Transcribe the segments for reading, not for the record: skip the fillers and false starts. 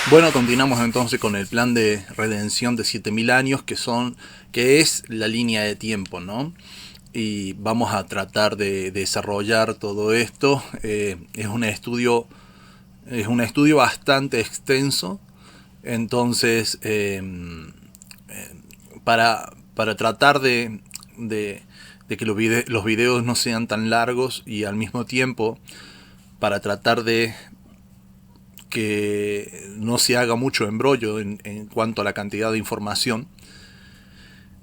Bueno, continuamos entonces con el plan de redención de 7000 años, que es la línea de tiempo, ¿no? Y vamos a tratar de desarrollar todo esto. Es un estudio bastante extenso, entonces para tratar de que los videos no sean tan largos y al mismo tiempo para tratar de que no se haga mucho embrollo en cuanto a la cantidad de información,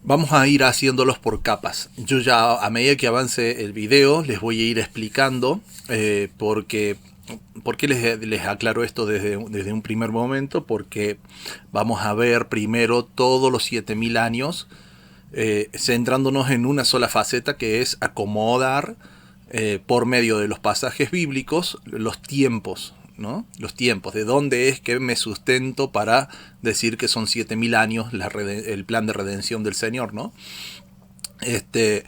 vamos a ir haciéndolos por capas. Yo ya a medida que avance el video les voy a ir explicando ¿por qué les aclaro esto desde un primer momento? Porque vamos a ver primero todos los 7000 años, centrándonos en una sola faceta, que es acomodar por medio de los pasajes bíblicos los tiempos, ¿no? Los tiempos, de dónde es que me sustento para decir que son 7000 años el plan de redención del Señor, ¿no? Este,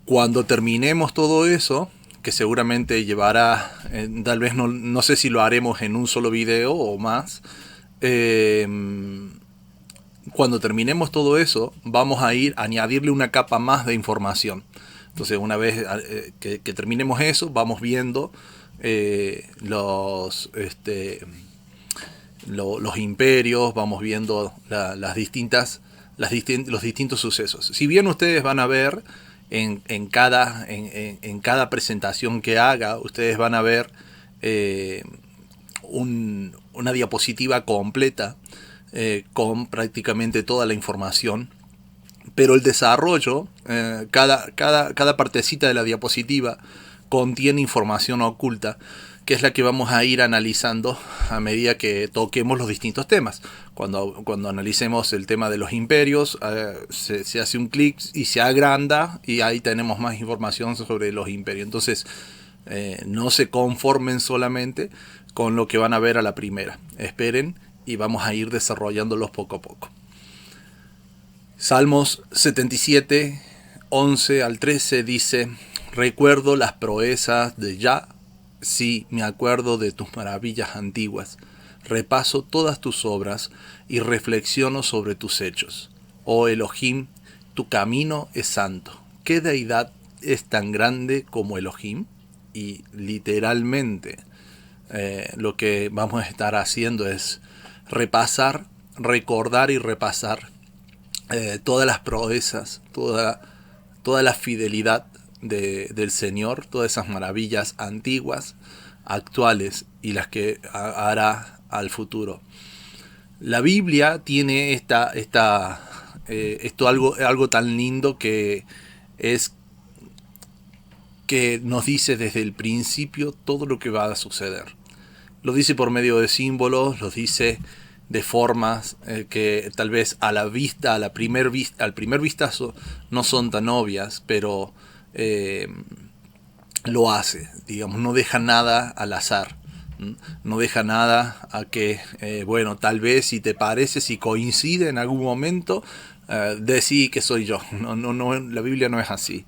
Cuando terminemos todo eso, que seguramente llevará, tal vez no sé si lo haremos en un solo video o más, eh, cuando terminemos todo eso, vamos a ir a añadirle una capa más de información. Entonces, una vez que terminemos eso, vamos viendo los imperios, vamos viendo los distintos sucesos. Si bien ustedes van a ver en cada presentación que haga, ustedes van a ver eh, una diapositiva completa con prácticamente toda la información, pero el desarrollo, cada partecita de la diapositiva contiene información oculta, que es la que vamos a ir analizando a medida que toquemos los distintos temas. Cuando analicemos el tema de los imperios, se hace un clic y se agranda, y ahí tenemos más información sobre los imperios. Entonces, no se conformen solamente con lo que van a ver a la primera. Esperen y vamos a ir desarrollándolos poco a poco. Salmos 77, 11 al 13 dice: recuerdo las proezas de Yah, sí, me acuerdo de tus maravillas antiguas. Repaso todas tus obras y reflexiono sobre tus hechos. Oh Elohim, tu camino es santo. ¿Qué deidad es tan grande como Elohim? Y literalmente lo que vamos a estar haciendo es repasar, recordar y repasar todas las proezas, toda la fidelidad del Señor, todas esas maravillas antiguas, actuales y las que hará al futuro. La Biblia tiene algo tan lindo, que es que nos dice desde el principio todo lo que va a suceder. Lo dice por medio de símbolos, lo dice de formas que tal vez a la vista, al primer vistazo, no son tan obvias, pero eh, lo hace, digamos, no deja nada al azar. No deja nada a que, bueno, tal vez si te parece, si coincide en algún momento, decí que soy yo. No, la Biblia no es así.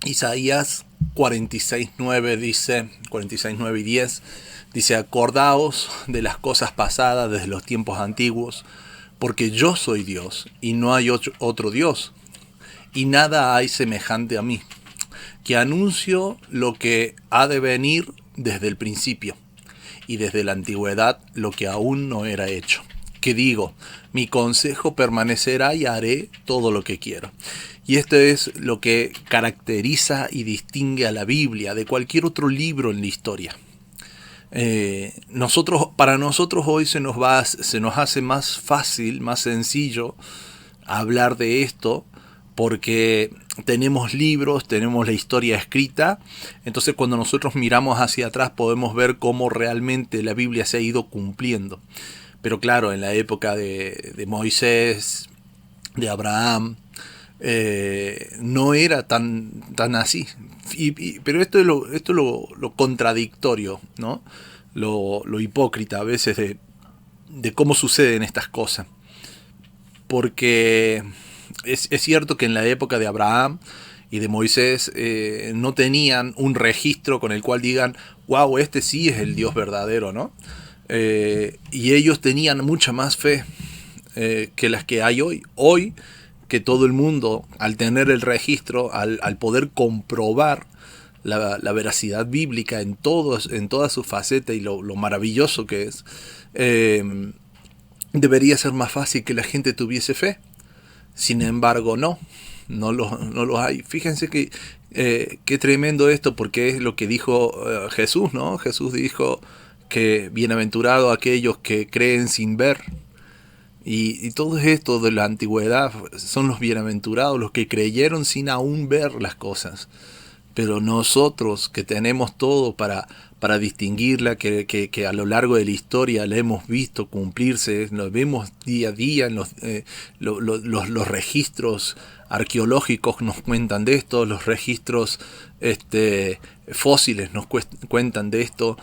Isaías 46:9 dice, 46:9 y 10 dice: acordaos de las cosas pasadas desde los tiempos antiguos, porque yo soy Dios y no hay otro Dios, y nada hay semejante a mí, que anuncio lo que ha de venir desde el principio, y desde la antigüedad lo que aún no era hecho. Que digo, mi consejo permanecerá y haré todo lo que quiero. Y esto es lo que caracteriza y distingue a la Biblia de cualquier otro libro en la historia. Para nosotros hoy se nos hace más fácil, más sencillo hablar de esto, porque tenemos libros, tenemos la historia escrita. Entonces, cuando nosotros miramos hacia atrás, podemos ver cómo realmente la Biblia se ha ido cumpliendo. Pero claro, en la época de Moisés, de Abraham, no era tan así. Pero esto es lo contradictorio, ¿no? Lo hipócrita a veces de cómo suceden estas cosas. Porque es cierto que en la época de Abraham y de Moisés no tenían un registro con el cual digan, wow, este sí es el Dios verdadero, ¿no? Y ellos tenían mucha más fe que las que hay hoy. Hoy, que todo el mundo, al tener el registro, al poder comprobar la veracidad bíblica en toda su faceta y lo maravilloso que es, debería ser más fácil que la gente tuviese fe. Sin embargo, no lo hay. Fíjense que qué tremendo esto, porque es lo que dijo Jesús, ¿no? Jesús dijo que bienaventurados aquellos que creen sin ver. Y todo esto de la antigüedad son los bienaventurados, los que creyeron sin aún ver las cosas. Pero nosotros que tenemos todo para distinguirla, que a lo largo de la historia la hemos visto cumplirse, nos vemos día a día, en los registros arqueológicos nos cuentan de esto, los registros fósiles nos cuentan de esto,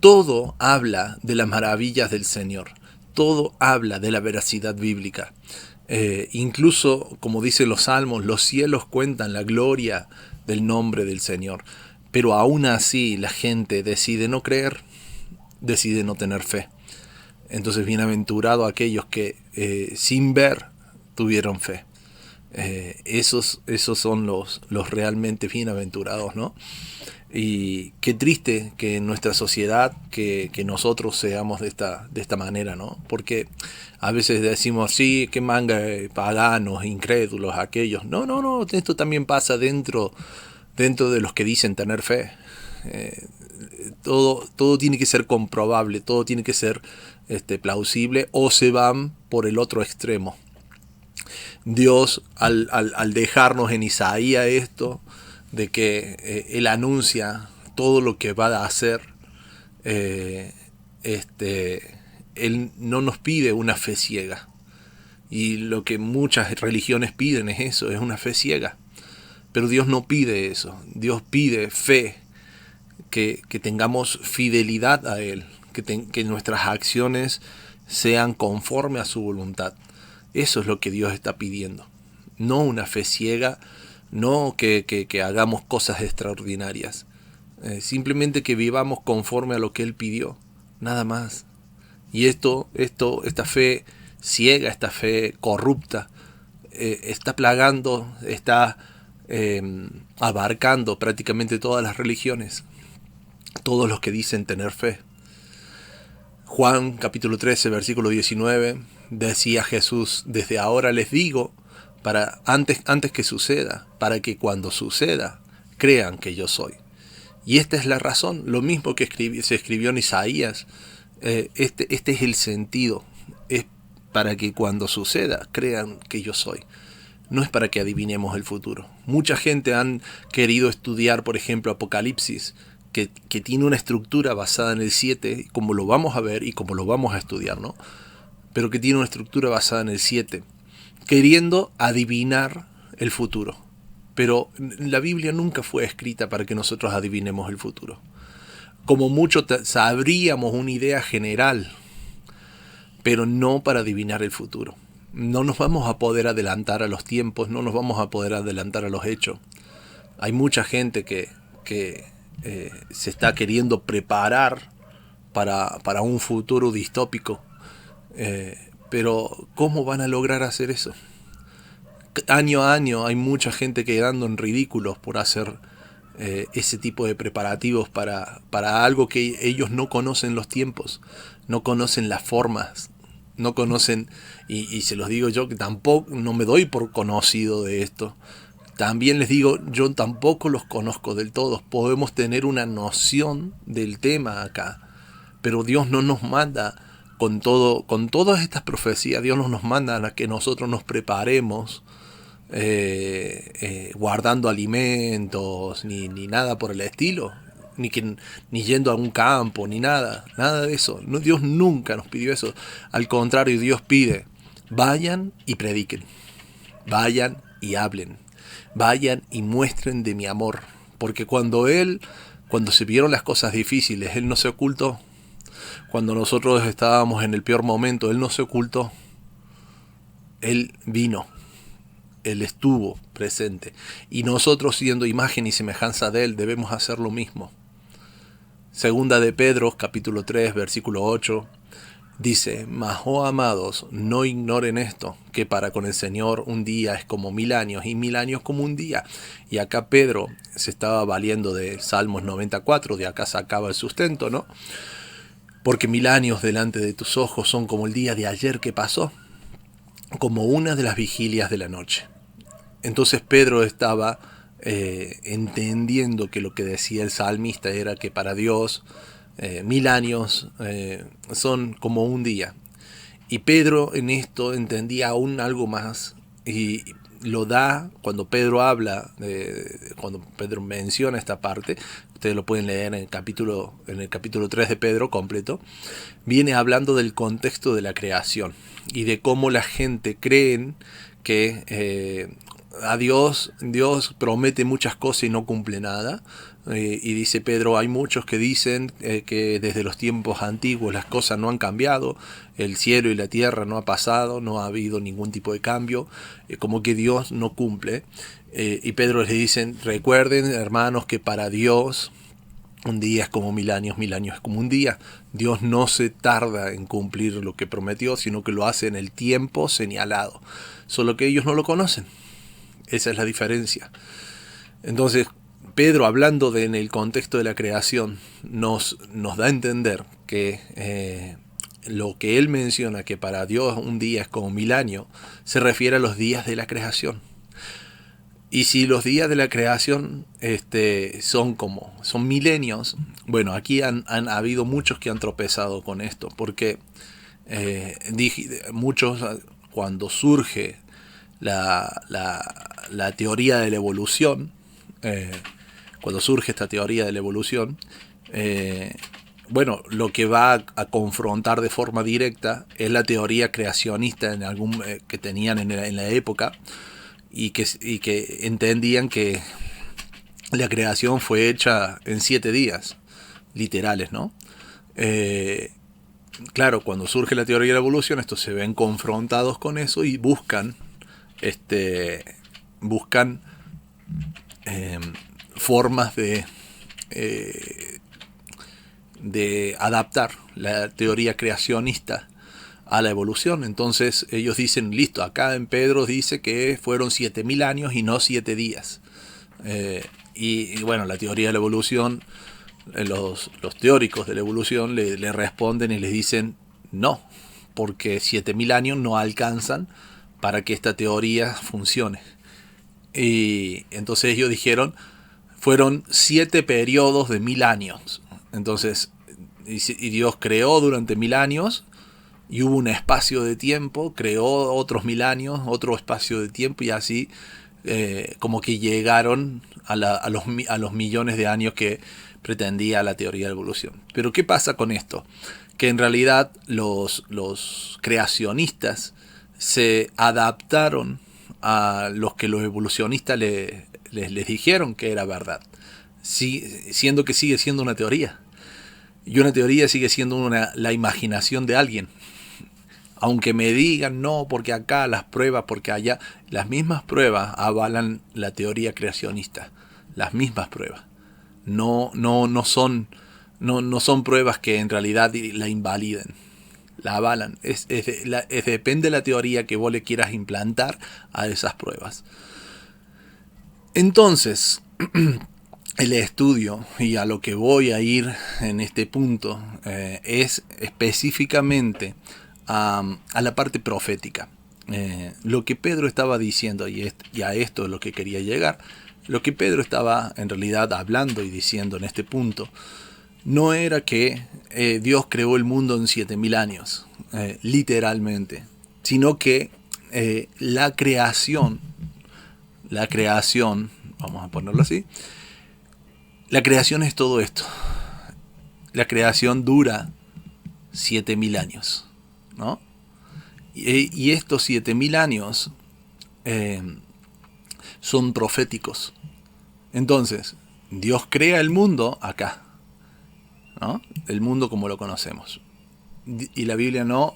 todo habla de las maravillas del Señor, todo habla de la veracidad bíblica. Incluso, como dicen los salmos, los cielos cuentan la gloria del nombre del Señor. Pero aún así la gente decide no creer, decide no tener fe. Entonces, bienaventurado aquellos que sin ver tuvieron fe. Esos son los realmente bienaventurados, ¿no? Y qué triste que en nuestra sociedad que nosotros seamos de esta manera, ¿no? Porque a veces decimos, sí, qué manga paganos, incrédulos, aquellos. No, esto también pasa dentro de los que dicen tener fe. Todo tiene que ser comprobable, todo tiene que ser plausible, o se van por el otro extremo. Dios, al dejarnos en Isaías esto, de que Él anuncia todo lo que va a hacer, Él no nos pide una fe ciega. Y lo que muchas religiones piden es eso, es una fe ciega. Pero Dios no pide eso. Dios pide fe, que tengamos fidelidad a Él, que nuestras acciones sean conforme a su voluntad. Eso es lo que Dios está pidiendo. No una fe ciega, no que hagamos cosas extraordinarias. Simplemente que vivamos conforme a lo que Él pidió. Nada más. Y esta fe ciega, esta fe corrupta, está plagando, está abarcando prácticamente todas las religiones, todos los que dicen tener fe. Juan capítulo 13 versículo 19 decía Jesús, desde ahora les digo, antes que suceda, para que cuando suceda crean que yo soy. Y esta es la razón, lo mismo que se escribió en Isaías. Este es el sentido, es para que cuando suceda crean que yo soy. No es para que adivinemos el futuro. Mucha gente han querido estudiar, por ejemplo, Apocalipsis, que tiene una estructura basada en el 7, como lo vamos a ver y como lo vamos a estudiar, ¿no? Pero que tiene una estructura basada en el 7, queriendo adivinar el futuro. Pero la Biblia nunca fue escrita para que nosotros adivinemos el futuro. Como mucho sabríamos una idea general, pero no para adivinar el futuro. No nos vamos a poder adelantar a los tiempos, no nos vamos a poder adelantar a los hechos. Hay mucha gente que se está queriendo preparar para un futuro distópico. Pero ¿cómo van a lograr hacer eso? Año a año hay mucha gente quedando en ridículos por hacer ese tipo de preparativos para algo que ellos no conocen los tiempos, no conocen las formas, no conocen, y se los digo yo que tampoco, no me doy por conocido de esto. También les digo, yo tampoco los conozco del todo. Podemos tener una noción del tema acá, pero Dios no nos manda con todas estas profecías. Dios no nos manda a que nosotros nos preparemos guardando alimentos ni nada por el estilo, ni yendo a un campo, ni nada de eso. No, Dios nunca nos pidió eso. Al contrario, Dios pide, vayan y prediquen, vayan y hablen, vayan y muestren de mi amor, porque cuando se vieron las cosas difíciles, Él no se ocultó. Cuando nosotros estábamos en el peor momento, Él no se ocultó. Él vino Él estuvo presente. Y nosotros, siendo imagen y semejanza de Él, debemos hacer lo mismo. Segunda de Pedro, capítulo 3, versículo 8, dice: Mas, oh amados, no ignoren esto, que para con el Señor un día es como 1000 años, y 1000 años como un día. Y acá Pedro se estaba valiendo de Salmos 94, de acá sacaba el sustento, ¿no? Porque 1000 años delante de tus ojos son como el día de ayer que pasó, como una de las vigilias de la noche. Entonces Pedro estaba entendiendo que lo que decía el salmista era que para Dios 1000 años son como un día. Y Pedro en esto entendía aún algo más, y lo da cuando Pedro habla, cuando Pedro menciona esta parte. Ustedes lo pueden leer en el capítulo 3 de Pedro completo. Viene hablando del contexto de la creación y de cómo la gente cree que a Dios promete muchas cosas y no cumple nada. Y dice Pedro, hay muchos que dicen que desde los tiempos antiguos las cosas no han cambiado, el cielo y la tierra no ha pasado, no ha habido ningún tipo de cambio, como que Dios no cumple. Y Pedro les dice: recuerden, hermanos, que para Dios un día es como 1000 años, 1000 años es como un día. Dios no se tarda en cumplir lo que prometió, sino que lo hace en el tiempo señalado. Solo que ellos no lo conocen. Esa es la diferencia. Entonces, Pedro, hablando en el contexto de la creación, nos da a entender que lo que él menciona, que para Dios un día es como 1000 años, se refiere a los días de la creación. Y si los días de la creación son milenios, bueno, aquí han habido muchos que han tropezado con esto, porque muchos, cuando surge la teoría de la evolución, cuando surge esta teoría de la evolución, bueno, lo que va a confrontar de forma directa es la teoría creacionista que tenían en la época, y que entendían que la creación fue hecha en 7 días, literales, ¿no? Claro, cuando surge la teoría de la evolución, estos se ven confrontados con eso y buscan formas de adaptar la teoría creacionista a la evolución. Entonces ellos dicen, listo, acá en Pedro dice que fueron 7000 años y no 7 días. Y bueno, la teoría de la evolución, los teóricos de la evolución le responden y les dicen no, porque 7000 años no alcanzan para que esta teoría funcione. Y entonces ellos dijeron, fueron 7 periodos de 1000 años. Entonces, y Dios creó durante 1000 años, y hubo un espacio de tiempo, creó otros 1000 años, otro espacio de tiempo, y así como que llegaron a los millones de años que pretendía la teoría de la evolución. Pero ¿qué pasa con esto? Que en realidad los creacionistas se adaptaron a los que los evolucionistas les dijeron que era verdad, siendo que sigue siendo una teoría. Y una teoría sigue siendo la imaginación de alguien. Aunque me digan no, porque acá las pruebas, porque allá, las mismas pruebas avalan la teoría creacionista. Las mismas pruebas. No son pruebas que en realidad la invaliden. La avalan. Depende de la teoría que vos le quieras implantar a esas pruebas. Entonces, el estudio, y a lo que voy a ir en este punto, es específicamente a la parte profética. Lo que Pedro estaba diciendo, y a esto es lo que quería llegar, lo que Pedro estaba en realidad hablando y diciendo en este punto, no era que Dios creó el mundo en 7000 años, literalmente, sino que la creación, vamos a ponerlo así, la creación es todo esto. La creación dura 7000 años, ¿no? Y estos 7000 años son proféticos. Entonces, Dios crea el mundo acá, ¿no? El mundo como lo conocemos. y la Biblia no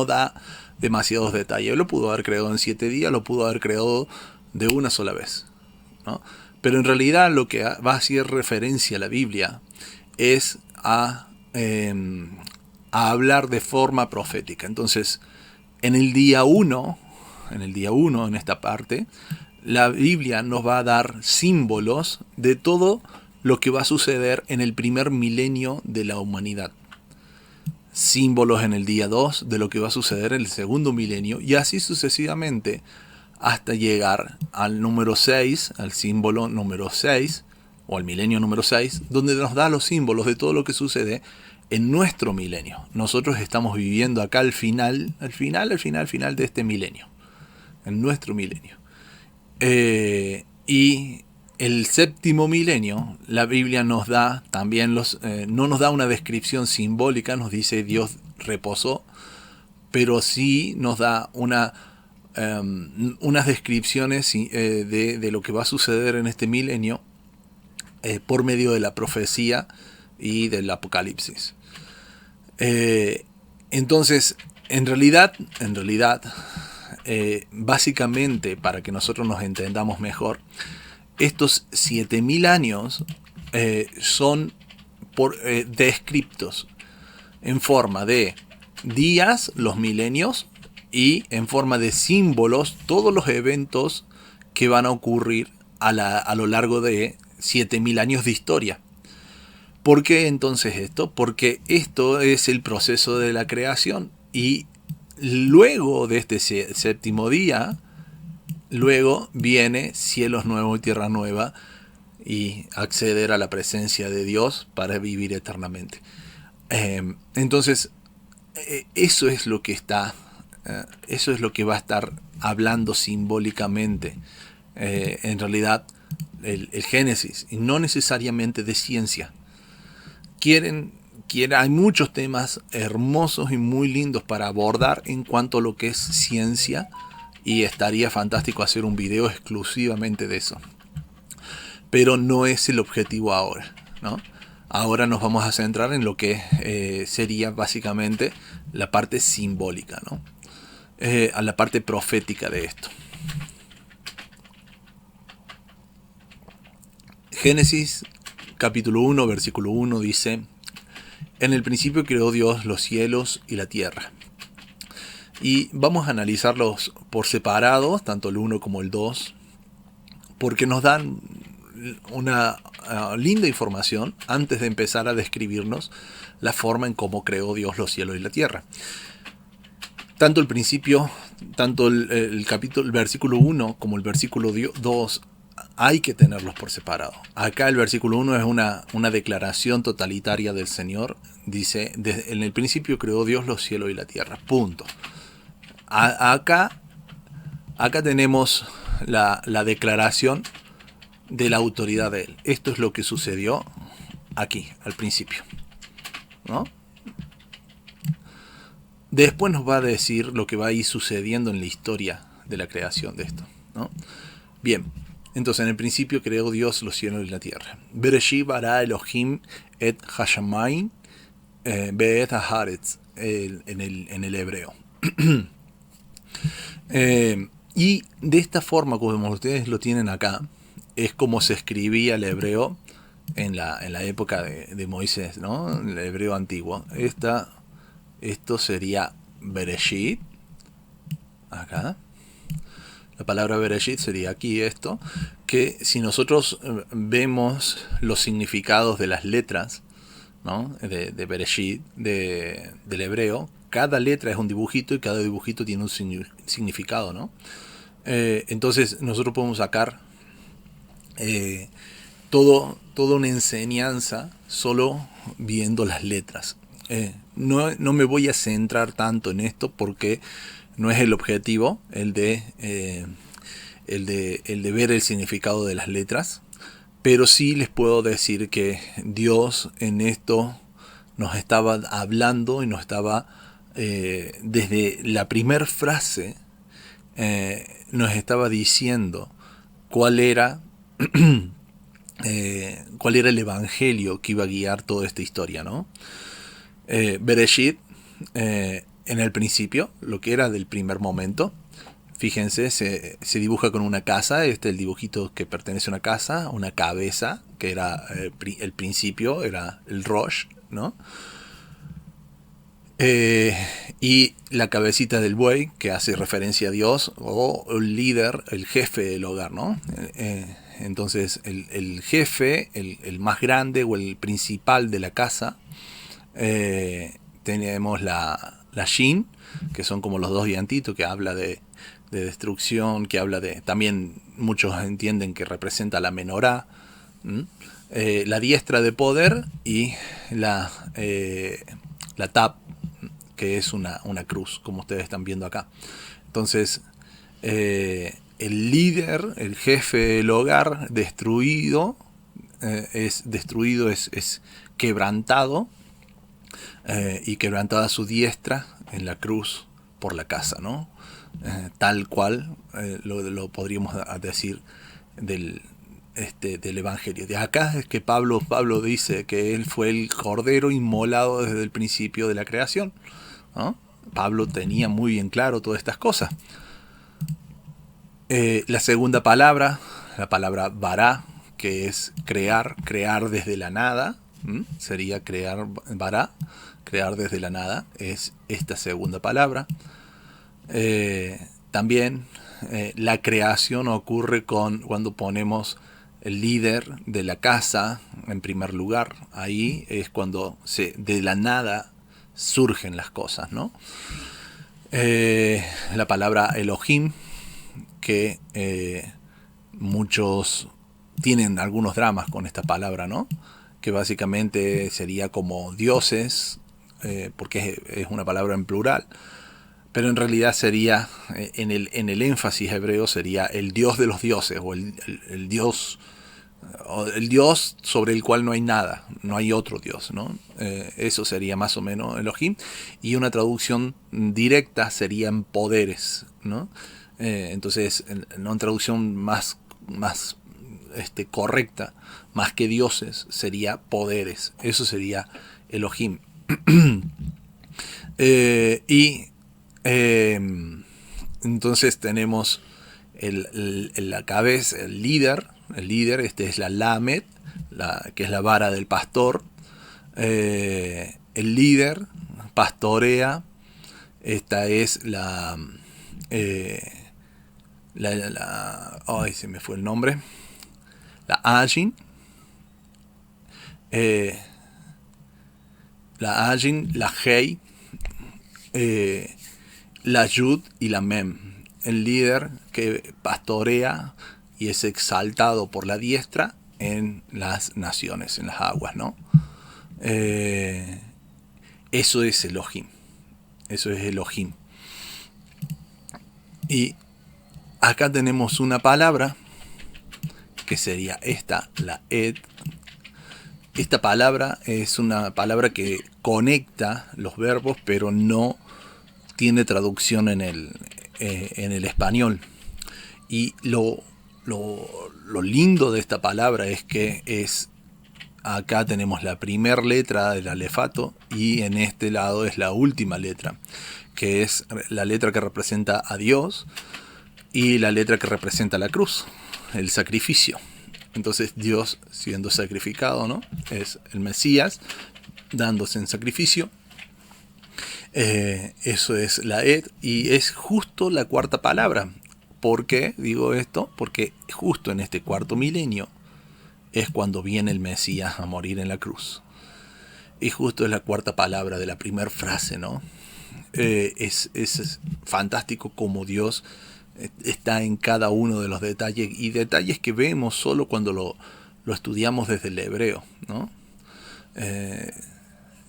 da demasiados detalles. Lo pudo haber creado en 7 días, lo pudo haber creado de una sola vez, ¿no? Pero en realidad lo que va a hacer referencia a la Biblia es a hablar de forma profética. Entonces, en el día 1, en esta parte, la Biblia nos va a dar símbolos de todo lo que va a suceder en el primer milenio de la humanidad. Símbolos en el día 2 de lo que va a suceder en el segundo milenio, y así sucesivamente hasta llegar al número 6, al símbolo número 6, o al milenio número 6, donde nos da los símbolos de todo lo que sucede en nuestro milenio. Nosotros estamos viviendo acá al final de este milenio, en nuestro milenio. Y el séptimo milenio, la Biblia nos da también no nos da una descripción simbólica, nos dice Dios reposó, pero sí nos da unas descripciones de lo que va a suceder en este milenio por medio de la profecía y del Apocalipsis. Entonces, en realidad, básicamente, para que nosotros nos entendamos mejor, estos 7000 años son descriptos en forma de días, los milenios, y en forma de símbolos, todos los eventos que van a ocurrir a lo largo de 7000 años de historia. ¿Por qué entonces esto? Porque esto es el proceso de la creación, y luego de este séptimo día, luego viene cielos nuevos y tierra nueva, y acceder a la presencia de Dios para vivir eternamente. Entonces, eso es lo que va a estar hablando simbólicamente, en realidad, el Génesis, y no necesariamente de ciencia. Hay muchos temas hermosos y muy lindos para abordar en cuanto a lo que es ciencia, y estaría fantástico hacer un video exclusivamente de eso. Pero no es el objetivo ahora, ¿no? Ahora nos vamos a centrar en lo que sería básicamente la parte simbólica, ¿no? A la parte profética de esto. Génesis capítulo 1, versículo 1 dice: en el principio creó Dios los cielos y la tierra. Y vamos a analizarlos por separado, tanto el 1 como el 2, porque nos dan una linda información antes de empezar a describirnos la forma en cómo creó Dios los cielos y la tierra. Tanto el principio, tanto el versículo 1 como el versículo 2 hay que tenerlos por separado. Acá el versículo 1 es una declaración totalitaria del Señor. Dice: en el principio creó Dios los cielos y la tierra. Punto. Acá tenemos la declaración de la autoridad de Él. Esto es lo que sucedió aquí, al principio, ¿no? Después nos va a decir lo que va a ir sucediendo en la historia de la creación de esto, ¿no? Bien, entonces en el principio creó Dios los cielos y la tierra. Bereshit bara Elohim et hashamayim be'et haaretz, en el hebreo. Y de esta forma, como ustedes lo tienen acá, es como se escribía el hebreo en la época de Moisés, ¿no? El hebreo antiguo. Esto sería Bereshit. Acá. La palabra Bereshit sería aquí esto. Que si nosotros vemos los significados de las letras, ¿no? de Bereshit, del hebreo, cada letra es un dibujito y cada dibujito tiene un significado, ¿no? Entonces nosotros podemos sacar toda una enseñanza solo viendo las letras. No me voy a centrar tanto en esto porque no es el objetivo el de ver el significado de las letras, pero sí les puedo decir que Dios en esto nos estaba hablando y nos estaba desde la primer frase nos estaba diciendo cuál era el evangelio que iba a guiar toda esta historia, ¿no? Bereshit en el principio, lo que era del primer momento. Fíjense, se dibuja con una casa, el dibujito que pertenece a una casa, una cabeza, que era el principio, era el Rosh, ¿no? Y la cabecita del buey, que hace referencia a Dios, o el líder, el jefe del hogar, ¿no? Entonces, el jefe, el más grande o el principal de la casa, tenemos la Shin, que son como los dos diantitos, que habla de destrucción, que habla de, también muchos entienden que representa la menorá, la diestra de poder, y la Tab, que es una cruz, como ustedes están viendo acá. Entonces, el líder, el jefe del hogar, destruido, es quebrantado, y quebrantada su diestra en la cruz por la casa, ¿no? Tal cual lo podríamos decir del Evangelio. De acá es que Pablo dice que él fue el cordero inmolado desde el principio de la creación, ¿no? Pablo tenía muy bien claro todas estas cosas. La segunda palabra, la palabra bará, que es crear desde la nada, sería crear, bará, crear desde la nada, es esta segunda palabra. También la creación ocurre cuando ponemos el líder de la casa en primer lugar. Ahí es cuando de la nada surgen las cosas, ¿no? La palabra Elohim, que muchos tienen algunos dramas con esta palabra, ¿no? Que básicamente sería como dioses, porque es una palabra en plural, pero en realidad sería, en el énfasis hebreo, sería el Dios de los dioses, o el Dios, o el Dios sobre el cual no hay nada, no hay otro Dios, ¿no? Eso sería más o menos Elohim, y una traducción directa serían poderes, ¿no? Entonces, una traducción más correcta, más que dioses, sería poderes. Eso sería Elohim. Y entonces tenemos la cabeza, el líder, es la Lamed, que es la vara del pastor. El líder pastorea. Esta es ay, se me fue el nombre. La Ajin. La Ajin, la Hei, la Yud y la Mem. El líder que pastorea y es exaltado por la diestra en las naciones, en las aguas, ¿no? Eso es Elohim. Eso es Elohim. Y acá tenemos una palabra que sería esta, la Ed. Esta palabra es una palabra que conecta los verbos, pero no tiene traducción en el español. Y lo lindo de esta palabra es que acá tenemos la primera letra del alefato, y en este lado es la última letra, que es la letra que representa a Dios y la letra que representa la cruz, el sacrificio. Entonces Dios siendo sacrificado, ¿no? Es el Mesías dándose en sacrificio. Eso es la Ed, y es justo la cuarta palabra. ¿Por qué digo esto? Porque justo en este cuarto milenio es cuando viene el Mesías a morir en la cruz. Y justo es la cuarta palabra de la primera frase, ¿no? Es fantástico como Dios está en cada uno de los detalles, y detalles que vemos solo cuando lo estudiamos desde el hebreo, ¿no?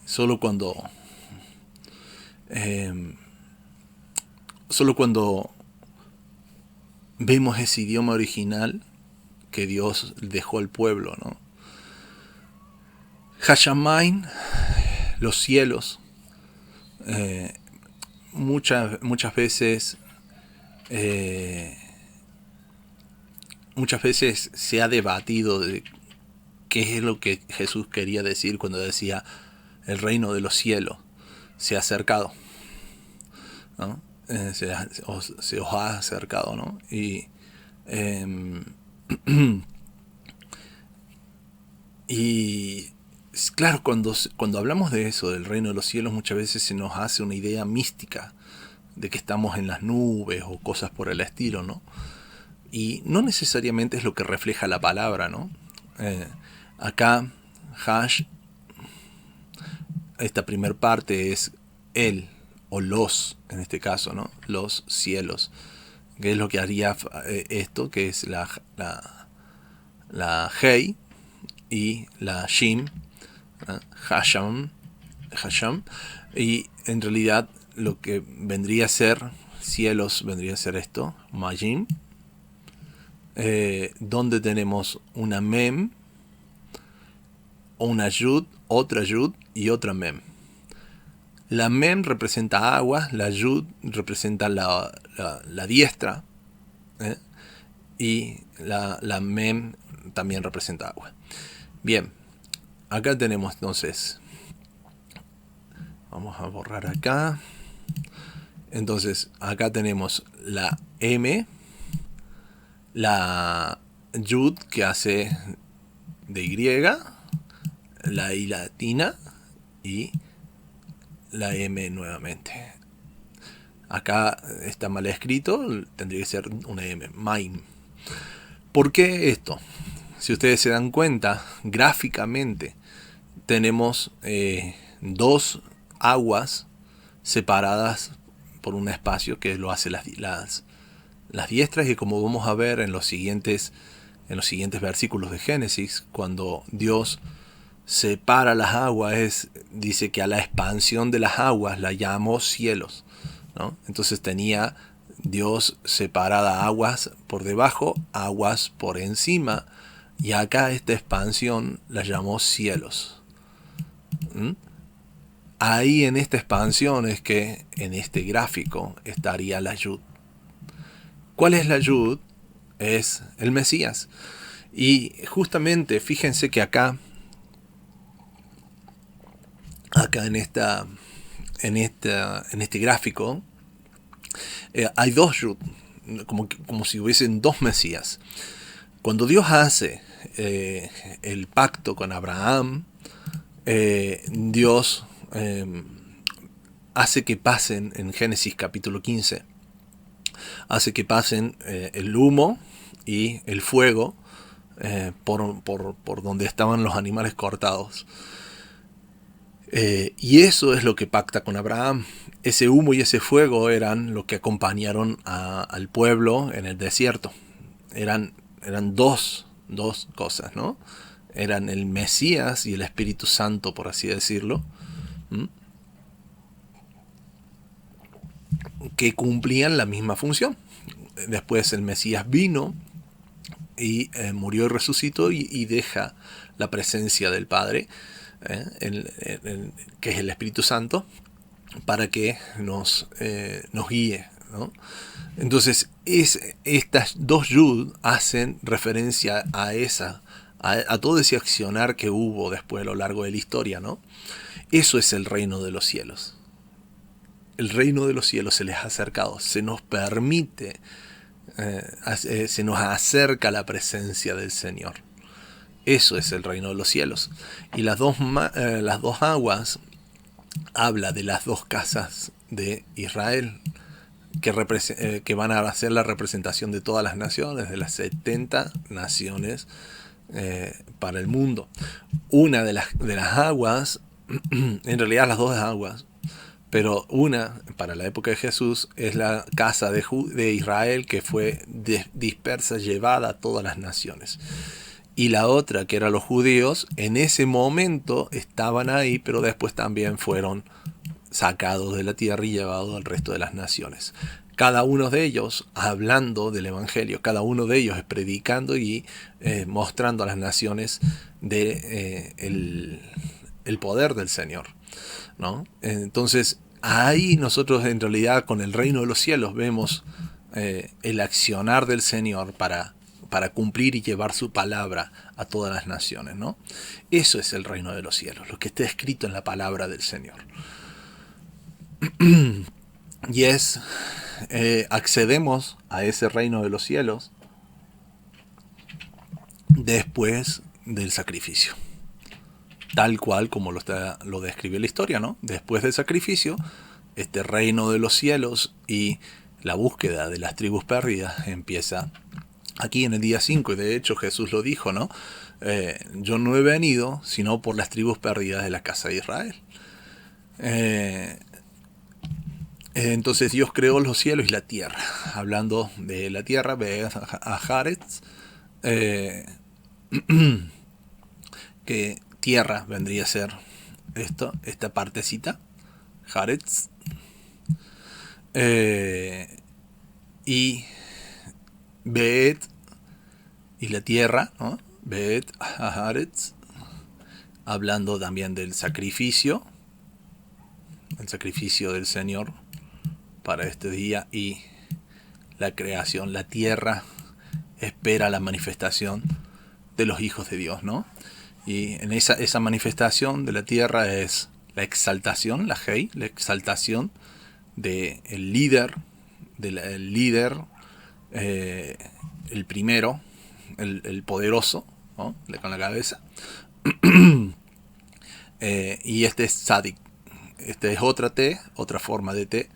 Solo cuando vemos ese idioma original que Dios dejó al pueblo, ¿no? Hashamain, los cielos, muchas veces se ha debatido de qué es lo que Jesús quería decir cuando decía el reino de los cielos. se ha acercado, ¿no? Se os ha acercado, ¿no? Em, y claro, cuando hablamos de eso, del reino de los cielos, muchas veces se nos hace una idea mística de que estamos en las nubes o cosas por el estilo, ¿no? Y no necesariamente es lo que refleja la palabra, ¿no? Acá, hash, esta primer parte es el, o los, en este caso, ¿no? Los cielos. Que es lo que haría esto, que es la Hei y la Shim, ¿no? Hasham, y en realidad lo que vendría a ser cielos, vendría a ser esto, Majim, donde tenemos una Mem, una Yud, otra Yud y otra Mem. La Mem representa agua, la Yud representa la diestra, y la Mem también representa agua. Bien, acá tenemos entonces, vamos a borrar acá. Entonces, acá tenemos la M, la Yud que hace de Y, la I latina y la M nuevamente. Acá está mal escrito, tendría que ser una M, Maim. ¿Por qué esto? Si ustedes se dan cuenta, gráficamente tenemos dos aguas separadas por un espacio que lo hace las diestras, y como vamos a ver en los siguientes versículos de Génesis, cuando Dios separa las aguas, dice que a la expansión de las aguas la llamó cielos, ¿no? Entonces tenía Dios separada aguas por debajo, aguas por encima, y acá esta expansión la llamó cielos. Ahí en esta expansión es que en este gráfico estaría la Yud. ¿Cuál es la Yud? Es el Mesías. Y justamente fíjense que acá en este gráfico hay dos Yud, como si hubiesen dos Mesías. Cuando Dios hace el pacto con Abraham, Dios hace que pasen, en Génesis capítulo 15, hace que pasen el humo y el fuego por donde estaban los animales cortados. Y eso es lo que pacta con Abraham. Ese humo y ese fuego eran lo que acompañaron al pueblo en el desierto. Eran dos cosas, ¿no? Eran el Mesías y el Espíritu Santo, por así decirlo, que cumplían la misma función. Después el Mesías vino y murió y resucitó y deja la presencia del Padre, que es el Espíritu Santo, para que nos guíe, ¿no? Entonces estas dos Yud hacen referencia a todo ese accionar que hubo después a lo largo de la historia, ¿no? Eso es el reino de los cielos. El reino de los cielos se les ha acercado, se nos permite, se nos acerca la presencia del Señor. Eso es el reino de los cielos. Y las dos aguas habla de las dos casas de Israel, que van a hacer la representación de todas las naciones, de las 70 naciones para el mundo. Una de las aguas, en realidad las dos aguas, pero una, para la época de Jesús, es la casa de Israel, que fue dispersa, llevada a todas las naciones. Y la otra, que eran los judíos, en ese momento estaban ahí, pero después también fueron sacados de la tierra y llevados al resto de las naciones. Cada uno de ellos hablando del Evangelio, cada uno de ellos predicando y mostrando a las naciones el poder del Señor, ¿no? Entonces, ahí nosotros en realidad con el reino de los cielos vemos el accionar del Señor para cumplir y llevar su palabra a todas las naciones, ¿no? Eso es el reino de los cielos, lo que está escrito en la palabra del Señor. Y es, accedemos a ese reino de los cielos después del sacrificio. Tal cual como lo describe la historia, ¿no? Después del sacrificio, este reino de los cielos y la búsqueda de las tribus perdidas empieza aquí en el día 5, y de hecho Jesús lo dijo, ¿no? Yo no he venido sino por las tribus perdidas de la casa de Israel. Entonces Dios creó los cielos y la tierra. Hablando de la tierra, ve a Haaretz, que tierra vendría a ser esta partecita, Haaretz, y Beet, y la tierra, ¿no? Beet Haaretz, hablando también del sacrificio, el sacrificio del Señor para este día, y la creación, la tierra espera la manifestación de los hijos de Dios, ¿no? Y en esa manifestación de la tierra es la exaltación, la Hei, la exaltación del líder, el primero, el poderoso, ¿no? Con la cabeza. Y este es Tzadik. Este es otra T, otra forma de T.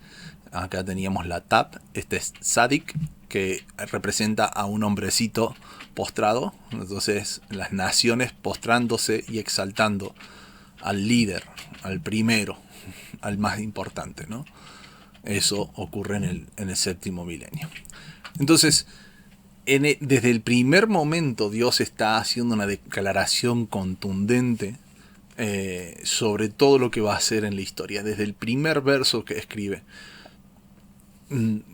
Acá teníamos la Tap. Este es Tzadik, que representa a un hombrecito postrado. Entonces las naciones postrándose y exaltando al líder, al primero, al más importante, ¿no? Eso ocurre en el séptimo milenio. Entonces, desde el primer momento Dios está haciendo una declaración contundente sobre todo lo que va a hacer en la historia, desde el primer verso que escribe.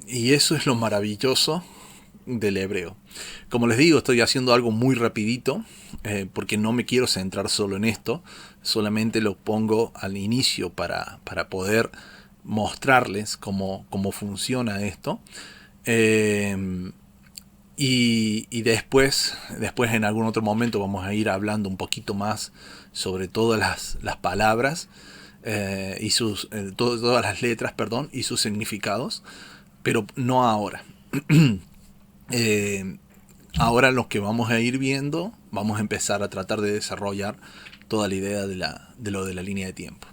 Y eso es lo maravilloso del hebreo. Como les digo, estoy haciendo algo muy rapidito, porque no me quiero centrar solo en esto, solamente lo pongo al inicio para poder mostrarles cómo funciona esto. Y después en algún otro momento vamos a ir hablando un poquito más sobre todas las palabras y todas las letras, perdón, y sus significados, pero no ahora. Ahora lo que vamos a ir viendo, vamos a empezar a tratar de desarrollar toda la idea de lo de la línea de tiempo.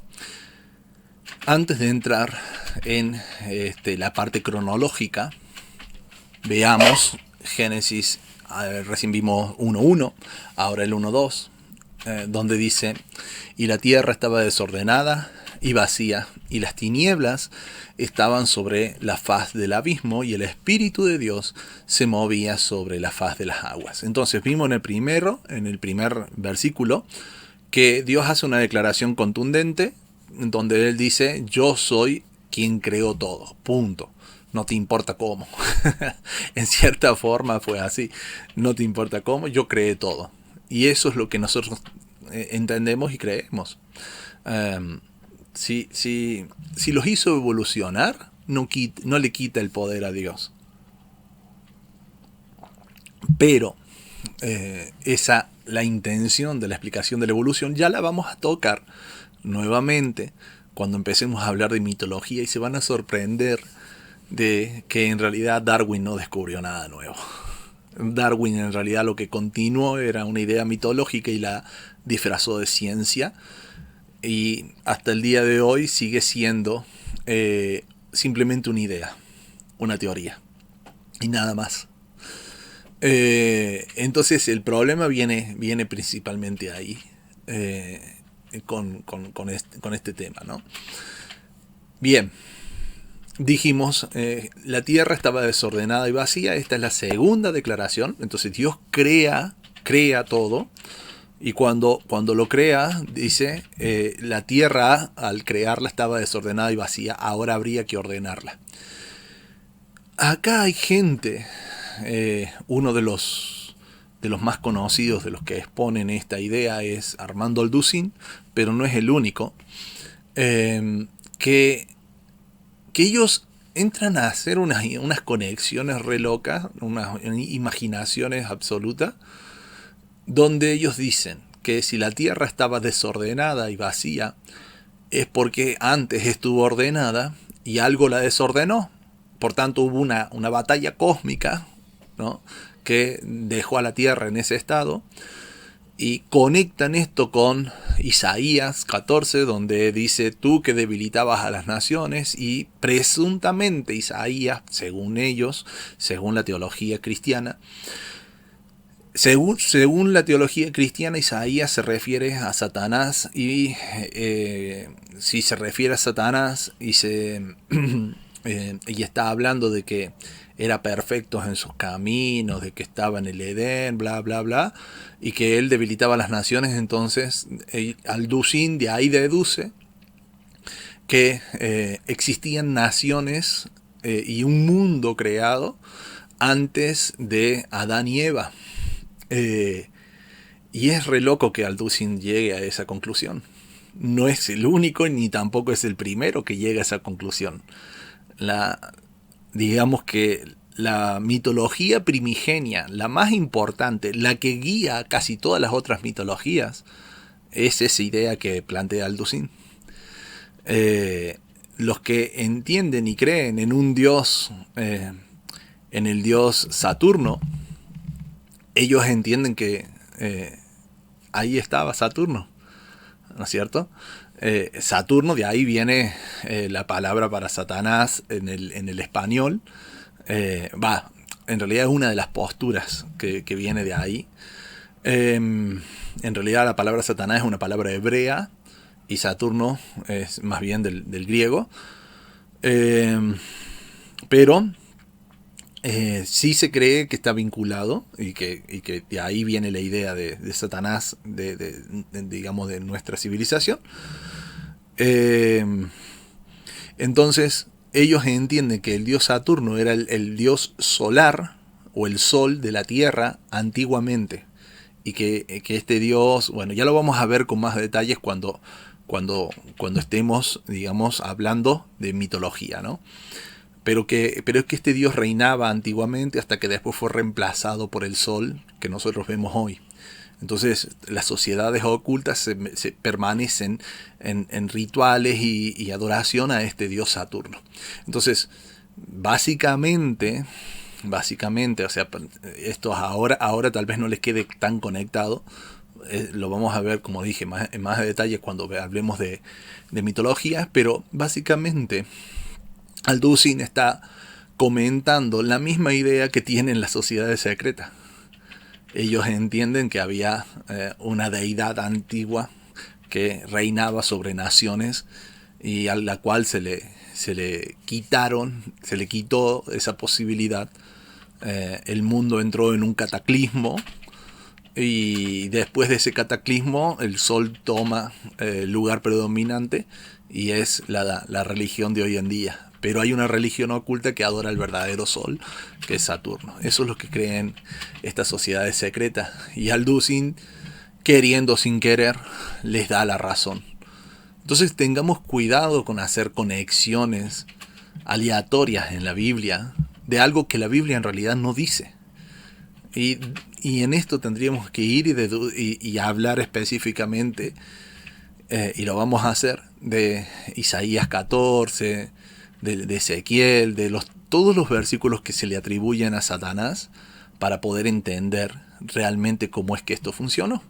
Antes de entrar en la parte cronológica, veamos Génesis. Recién vimos 1.1, ahora el 1.2, donde dice: y la tierra estaba desordenada y vacía, y las tinieblas estaban sobre la faz del abismo, y el Espíritu de Dios se movía sobre la faz de las aguas. Entonces vimos en el primer versículo, que Dios hace una declaración contundente, donde Él dice: yo soy quien creó todo, punto. No te importa cómo. En cierta forma fue así. No te importa cómo, yo creé todo. Y eso es lo que nosotros entendemos y creemos. Si los hizo evolucionar, no le quita el poder a Dios. Pero la intención de la explicación de la evolución ya la vamos a tocar nuevamente cuando empecemos a hablar de mitología, y se van a sorprender de que en realidad Darwin no descubrió nada nuevo. Darwin en realidad lo que continuó era una idea mitológica y la disfrazó de ciencia, y hasta el día de hoy sigue siendo simplemente una idea, una teoría y nada más. Entonces el problema viene principalmente ahí, con este tema, ¿no? Bien. Dijimos, la tierra estaba desordenada y vacía. Esta es la segunda declaración. Entonces Dios crea todo. Y cuando lo crea, dice, la tierra al crearla estaba desordenada y vacía. Ahora habría que ordenarla. Acá hay gente, uno de los más conocidos, de los que exponen esta idea, es Armando Alducin, pero no es el único, que ellos entran a hacer unas conexiones re locas, unas imaginaciones absolutas, donde ellos dicen que si la tierra estaba desordenada y vacía, es porque antes estuvo ordenada y algo la desordenó. Por tanto hubo una batalla cósmica, ¿no?, que dejó a la Tierra en ese estado. Y conectan esto con Isaías 14, donde dice: tú que debilitabas a las naciones. Y presuntamente Isaías, según ellos, según la teología cristiana, según la teología cristiana, Isaías se refiere a Satanás. Y si se refiere a Satanás y y está hablando de que era perfecto en sus caminos, de que estaba en el Edén, bla, bla, bla, y que él debilitaba a las naciones, entonces Alducin de ahí deduce que existían naciones y un mundo creado antes de Adán y Eva. Y es re loco que Alducin llegue a esa conclusión. No es el único ni tampoco es el primero que llega a esa conclusión. Digamos que la mitología primigenia, la más importante, la que guía casi todas las otras mitologías, es esa idea que plantea Alducin. Los que entienden y creen en un dios, en el dios Saturno, ellos entienden que ahí estaba Saturno, ¿no es cierto? Saturno, de ahí viene la palabra para Satanás en el español. En realidad es una de las posturas que viene de ahí. En realidad la palabra Satanás es una palabra hebrea y Saturno es más bien del griego. Pero sí se cree que está vinculado y que de ahí viene la idea de Satanás, digamos, de nuestra civilización. Entonces ellos entienden que el dios Saturno era el dios solar o el sol de la Tierra antiguamente, y que este dios, bueno, ya lo vamos a ver con más detalles cuando estemos, digamos, hablando de mitología, ¿no? Pero es que este dios reinaba antiguamente hasta que después fue reemplazado por el sol que nosotros vemos hoy. Entonces las sociedades ocultas se permanecen en rituales y adoración a este dios Saturno. Entonces, básicamente, o sea, esto ahora tal vez no les quede tan conectado. Lo vamos a ver, como dije, en más detalle cuando hablemos de mitología, pero básicamente Alducin está comentando la misma idea que tienen las sociedades secretas. Ellos entienden que había una deidad antigua que reinaba sobre naciones y a la cual se le quitó esa posibilidad. El mundo entró en un cataclismo y después de ese cataclismo el sol toma el lugar predominante y es la religión de hoy en día. Pero hay una religión oculta que adora el verdadero sol, que es Saturno. Eso es lo que creen estas sociedades secretas. Y Alducin, queriendo sin querer, les da la razón. Entonces tengamos cuidado con hacer conexiones aleatorias en la Biblia de algo que la Biblia en realidad no dice. Y en esto tendríamos que ir y hablar específicamente, y lo vamos a hacer, de Isaías 14, de Ezequiel, todos los versículos que se le atribuyen a Satanás, para poder entender realmente cómo es que esto funcionó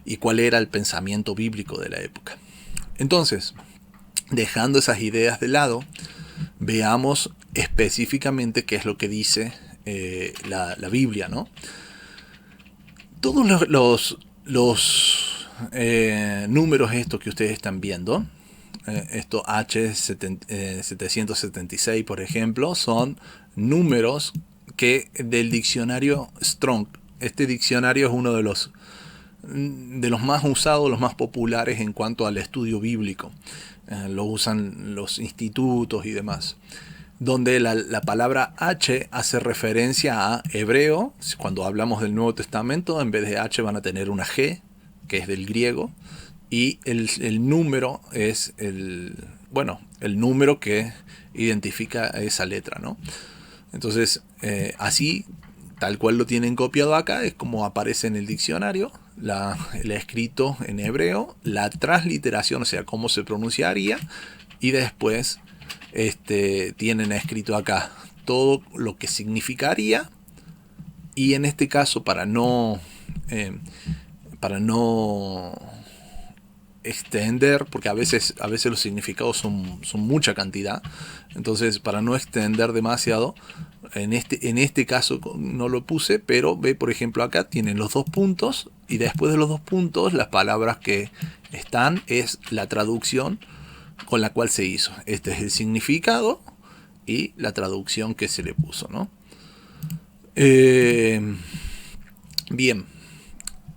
y cuál era el pensamiento bíblico de la época. Entonces, dejando esas ideas de lado, veamos específicamente qué es lo que dice la Biblia, ¿no? Todos los números estos que ustedes están viendo, esto H776 por ejemplo, son números del diccionario Strong. Este diccionario es uno de los más usados, los más populares en cuanto al estudio bíblico. Lo usan los institutos y demás, donde la palabra H hace referencia a hebreo. Cuando hablamos del Nuevo Testamento, en vez de H van a tener una G, que es del griego, y el número es el número que identifica esa letra, ¿no? Entonces, así, tal cual lo tienen copiado acá, es como aparece en el diccionario el escrito en hebreo, la transliteración, o sea, cómo se pronunciaría, y después tienen escrito acá todo lo que significaría, y en este caso para no extender, porque a veces los significados son mucha cantidad, entonces para no extender demasiado, en este caso no lo puse, pero ve, por ejemplo, acá tienen los dos puntos, y después de los dos puntos las palabras que están es la traducción con la cual se hizo. Este es el significado y la traducción que se le puso, ¿no? Bien,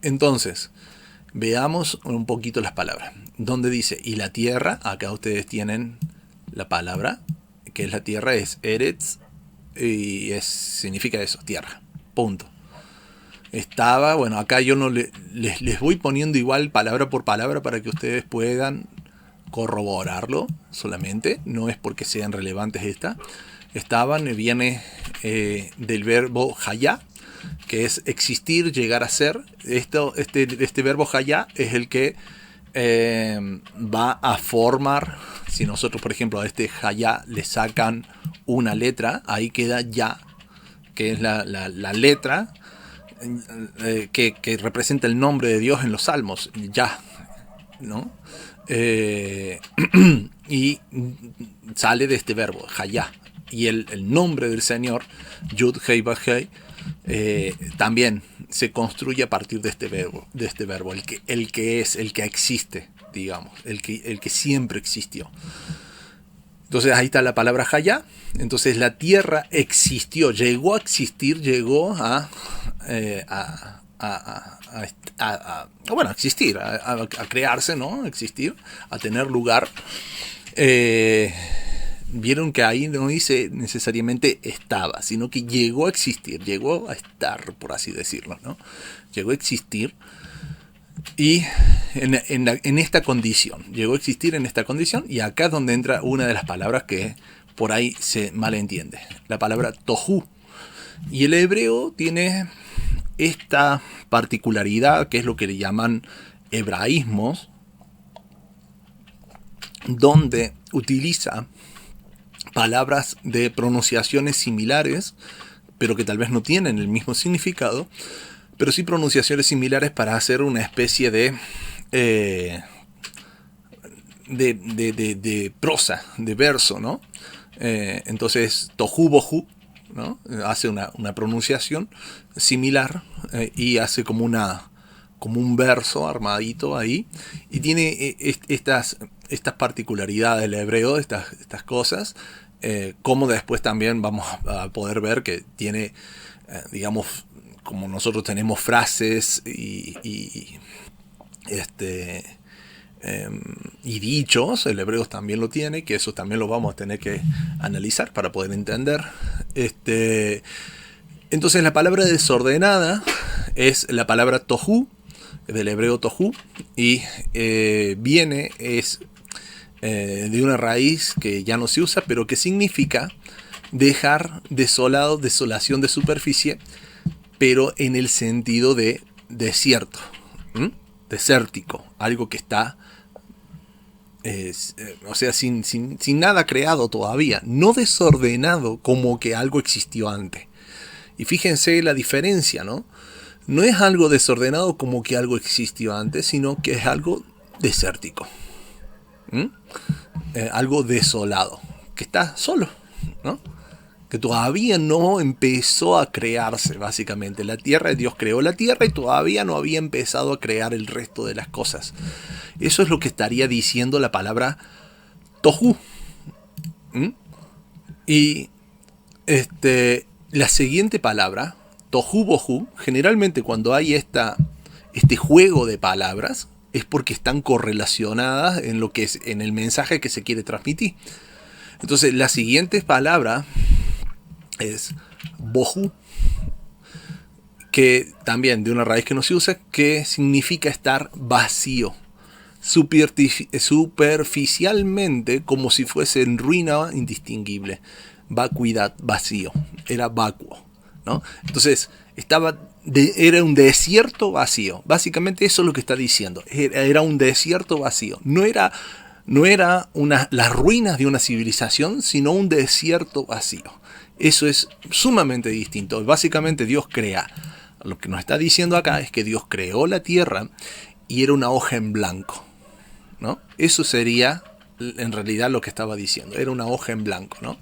entonces veamos un poquito las palabras. Donde dice, y la tierra, acá ustedes tienen la palabra, que es la tierra, es Eretz, y significa eso, tierra, punto. Estaba, bueno, acá yo no les voy poniendo igual palabra por palabra para que ustedes puedan corroborarlo solamente, no es porque sean relevantes estaban, viene del verbo hayá, que es existir, llegar a ser. Este verbo hayá es el que va a formar, si nosotros por ejemplo a este hayá le sacan una letra, ahí queda ya, que es la letra que representa el nombre de Dios en los salmos, ya, ¿no? Y sale de este verbo, hayá. Y el nombre del Señor, Yud Hei Vav Hei, también se construye a partir de este verbo, el que es, el que existe, digamos, el que siempre existió. Entonces ahí está la palabra hayá. Entonces la tierra existió, llegó a existir, llegó a existir, a crearse, ¿no? Existir, a tener lugar. Vieron que ahí no dice necesariamente estaba, sino que llegó a existir, llegó a estar, por así decirlo, ¿no? Llegó a existir y en esta condición, llegó a existir en esta condición, y acá es donde entra una de las palabras que por ahí se malentiende, la palabra tohu. Y el hebreo tiene esta particularidad, que es lo que le llaman hebraísmos, donde utiliza palabras de pronunciaciones similares, pero que tal vez no tienen el mismo significado, pero sí pronunciaciones similares para hacer una especie de prosa, de verso, ¿no? Entonces, tohu bohu, ¿no? Hace una pronunciación similar y hace como un verso armadito ahí, y tiene estas particularidades del hebreo, estas cosas, como después también vamos a poder ver que tiene, digamos, como nosotros tenemos frases y dichos, el hebreo también lo tiene, que eso también lo vamos a tener que analizar para poder entender. Entonces la palabra desordenada es la palabra tohu, del hebreo tohu, y viene de una raíz que ya no se usa, pero que significa dejar desolado, desolación de superficie, pero en el sentido de desierto, desértico, algo que está o sea, sin nada creado todavía, no desordenado como que algo existió antes. Y fíjense la diferencia, ¿no? No es algo desordenado como que algo existió antes, sino que es algo desértico, algo desolado, que está solo, ¿no? Que todavía no empezó a crearse, básicamente. La tierra, Dios creó la tierra y todavía no había empezado a crear el resto de las cosas. Eso es lo que estaría diciendo la palabra tohu. Y la siguiente palabra, tohu bohu, generalmente cuando hay este juego de palabras, es porque están correlacionadas en lo que es, en el mensaje que se quiere transmitir. Entonces, la siguiente palabra es bohu, que también de una raíz que no se usa, que significa estar vacío, superficialmente, como si fuese en ruina indistinguible, vacuidad, vacío, era vacuo, ¿no? Entonces estaba era un desierto vacío. Básicamente eso es lo que está diciendo. Era un desierto vacío. No era las ruinas de una civilización, sino un desierto vacío. Eso es sumamente distinto. Básicamente Dios crea. Lo que nos está diciendo acá es que Dios creó la tierra y era una hoja en blanco, ¿no? Eso sería en realidad lo que estaba diciendo. Era una hoja en blanco, ¿no?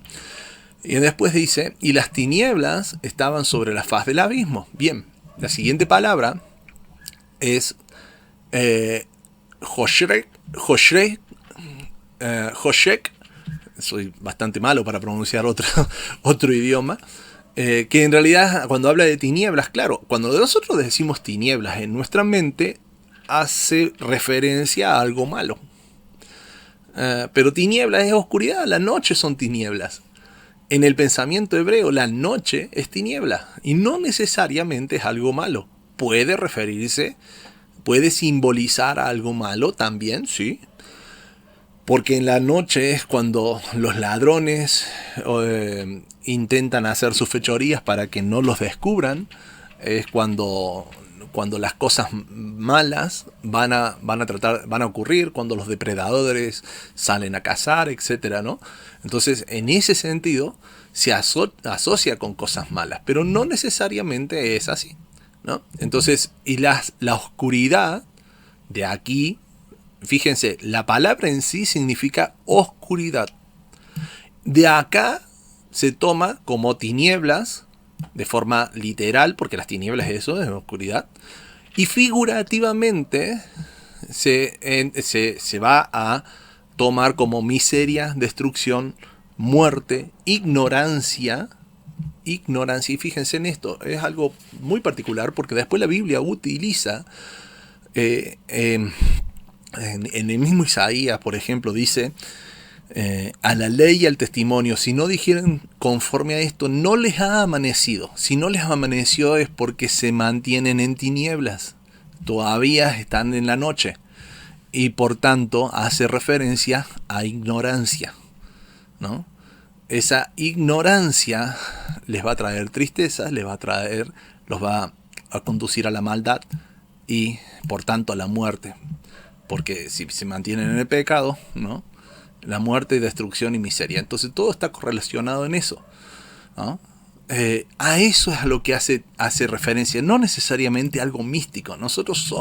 Y después dice, y las tinieblas estaban sobre la faz del abismo. Bien, la siguiente palabra es Hoshek. Soy bastante malo para pronunciar otro idioma. Que en realidad cuando habla de tinieblas, claro, cuando nosotros decimos tinieblas en nuestra mente, hace referencia a algo malo. Pero tinieblas es oscuridad, la noche son tinieblas. En el pensamiento hebreo, la noche es tiniebla y no necesariamente es algo malo. Puede referirse, puede simbolizar a algo malo también, sí. Porque en la noche es cuando los ladrones intentan hacer sus fechorías para que no los descubran. Es cuando las cosas malas van a ocurrir, cuando los depredadores salen a cazar, etcétera, ¿no? Entonces, en ese sentido, se asocia con cosas malas, pero no necesariamente es así, ¿no? Entonces, y la oscuridad de aquí, fíjense, la palabra en sí significa oscuridad. De acá se toma como tinieblas, de forma literal, porque las tinieblas es eso, es oscuridad, y figurativamente se va a tomar como miseria, destrucción, muerte, ignorancia, y fíjense en esto, es algo muy particular, porque después la Biblia utiliza, en el mismo Isaías, por ejemplo, dice, a la ley y al testimonio, si no dijeran conforme a esto, no les ha amanecido. Si no les amaneció es porque se mantienen en tinieblas, todavía están en la noche, y por tanto hace referencia a ignorancia, ¿no? Esa ignorancia les va a traer tristeza, los va a conducir a la maldad y por tanto a la muerte, porque si se mantienen en el pecado, ¿no?, la muerte, destrucción y miseria. Entonces todo está correlacionado en eso, ¿no? A eso es a lo que hace referencia, no necesariamente algo místico. Nosotros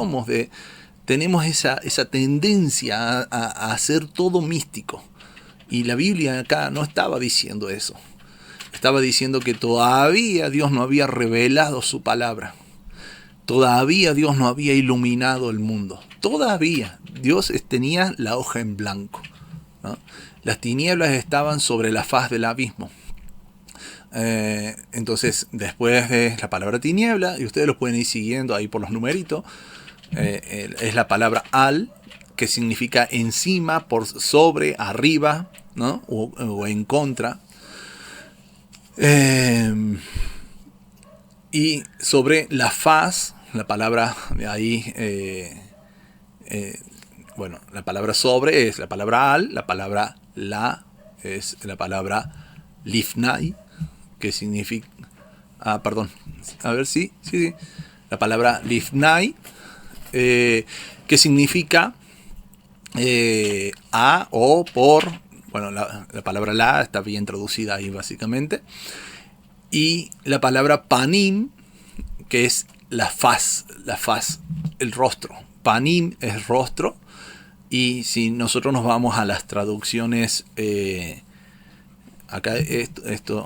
tenemos esa tendencia a hacer todo místico. Y la Biblia acá no estaba diciendo eso. Estaba diciendo que todavía Dios no había revelado su palabra. Todavía Dios no había iluminado el mundo. Todavía Dios tenía la hoja en blanco, ¿no? Las tinieblas estaban sobre la faz del abismo. Entonces, después de la palabra tiniebla, y ustedes lo pueden ir siguiendo ahí por los numeritos, es la palabra al, que significa encima, por sobre, arriba, ¿no?, o en contra. Y sobre la faz, la palabra de ahí, bueno, la palabra sobre es la palabra al, la palabra la es la palabra lifnai, que significa, perdón, a ver, sí, la palabra lifnai, que significa a o por, bueno, la palabra la está bien traducida ahí básicamente, y la palabra panim, que es la faz, el rostro. Panim es rostro. Y si nosotros nos vamos a las traducciones, acá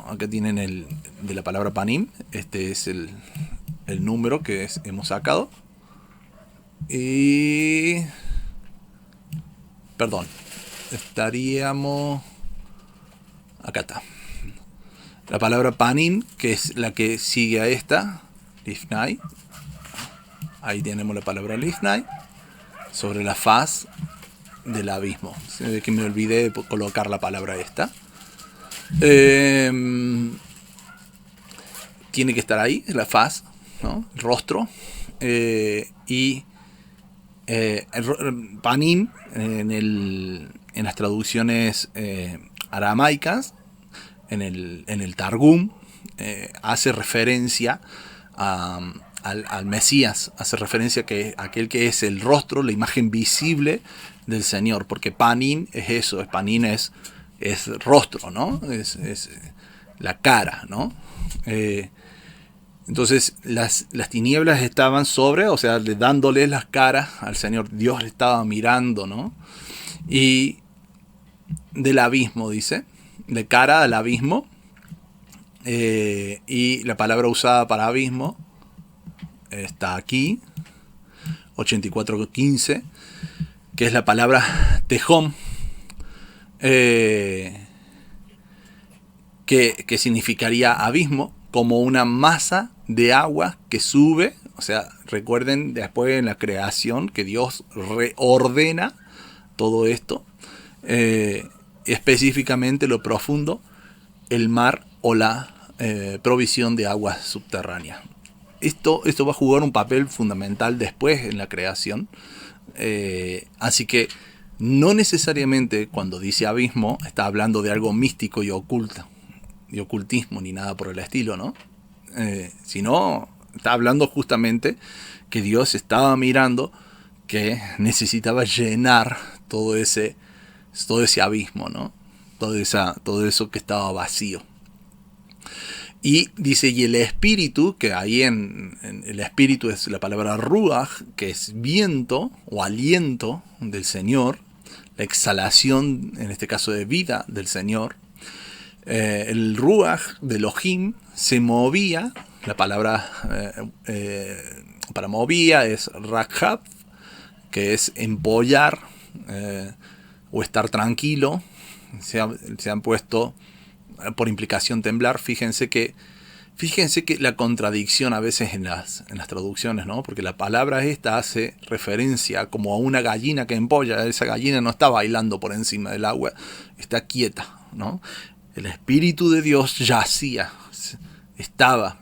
acá tienen de la palabra panim, este es el número que hemos sacado. Y perdón, estaríamos, acá está. La palabra panim, que es la que sigue a esta, lifnai. Ahí tenemos la palabra lifnai, sobre la faz del abismo. Que me olvidé de colocar la palabra esta. Tiene que estar ahí, la faz, ¿no?, el rostro. Y panim en las traducciones aramaicas, en el Targum, hace referencia a al Mesías, hace referencia a que aquel que es el rostro, la imagen visible del Señor, porque panim es eso, panim es rostro, ¿no? Es la cara, ¿no? Entonces las tinieblas estaban sobre, o sea, dándole las caras al Señor. Dios le estaba mirando, ¿no? Y del abismo, dice, de cara al abismo. Y la palabra usada para abismo está aquí, 84:15, que es la palabra tejón, que significaría abismo, como una masa de agua que sube. O sea, recuerden después en la creación que Dios reordena todo esto, específicamente lo profundo, el mar o la provisión de aguas subterráneas. Esto va a jugar un papel fundamental después en la creación. Así que no necesariamente cuando dice abismo está hablando de algo místico y oculto, y ocultismo ni nada por el estilo, ¿no? Sino está hablando justamente que Dios estaba mirando que necesitaba llenar todo ese abismo, ¿no? Todo eso que estaba vacío. Y dice, y el espíritu, que ahí en el espíritu es la palabra ruach, que es viento o aliento del Señor, la exhalación, en este caso de vida del Señor. El ruach de Elohim se movía, la palabra para movía es rakhab, que es empollar o estar tranquilo. Se han puesto por implicación temblar. Fíjense que la contradicción a veces en las traducciones, ¿no? Porque la palabra esta hace referencia como a una gallina que empolla. Esa gallina no está bailando por encima del agua, está quieta, ¿no? El Espíritu de Dios yacía, estaba,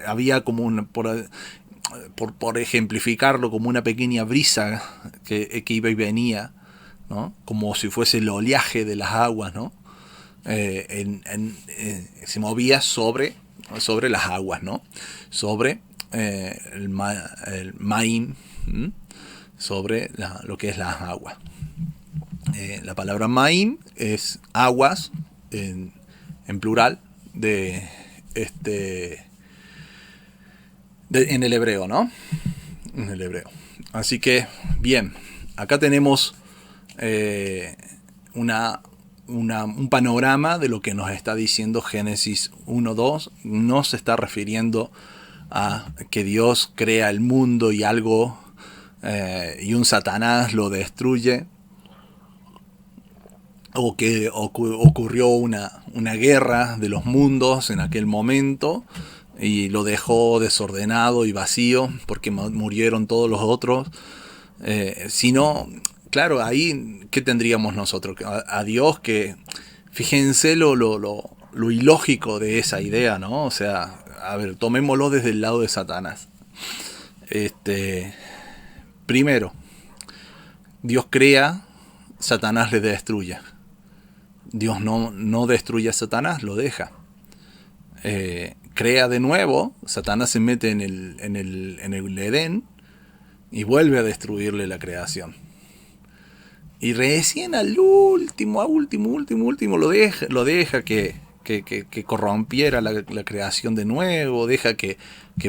había como por ejemplificarlo, como una pequeña brisa que iba y venía, ¿no? Como si fuese el oleaje de las aguas, ¿no? Se movía sobre las aguas, ¿no? Sobre el maim, sobre lo que es las aguas. La palabra maim es aguas en plural en el hebreo, ¿no? En el hebreo. Así que, bien, acá tenemos un panorama de lo que nos está diciendo Génesis 1:2. No se está refiriendo a que Dios crea el mundo y algo y un Satanás lo destruye, o que ocurrió una guerra de los mundos en aquel momento y lo dejó desordenado y vacío porque murieron todos los otros, sino, claro, ahí ¿qué tendríamos nosotros? A Dios que, fíjense lo ilógico de esa idea, ¿no? O sea, a ver, tomémoslo desde el lado de Satanás. Primero, Dios crea, Satanás le destruye. Dios no destruye a Satanás, lo deja. Crea de nuevo, Satanás se mete en el Edén y vuelve a destruirle la creación. Y recién al último lo deja que corrompiera la creación de nuevo, deja que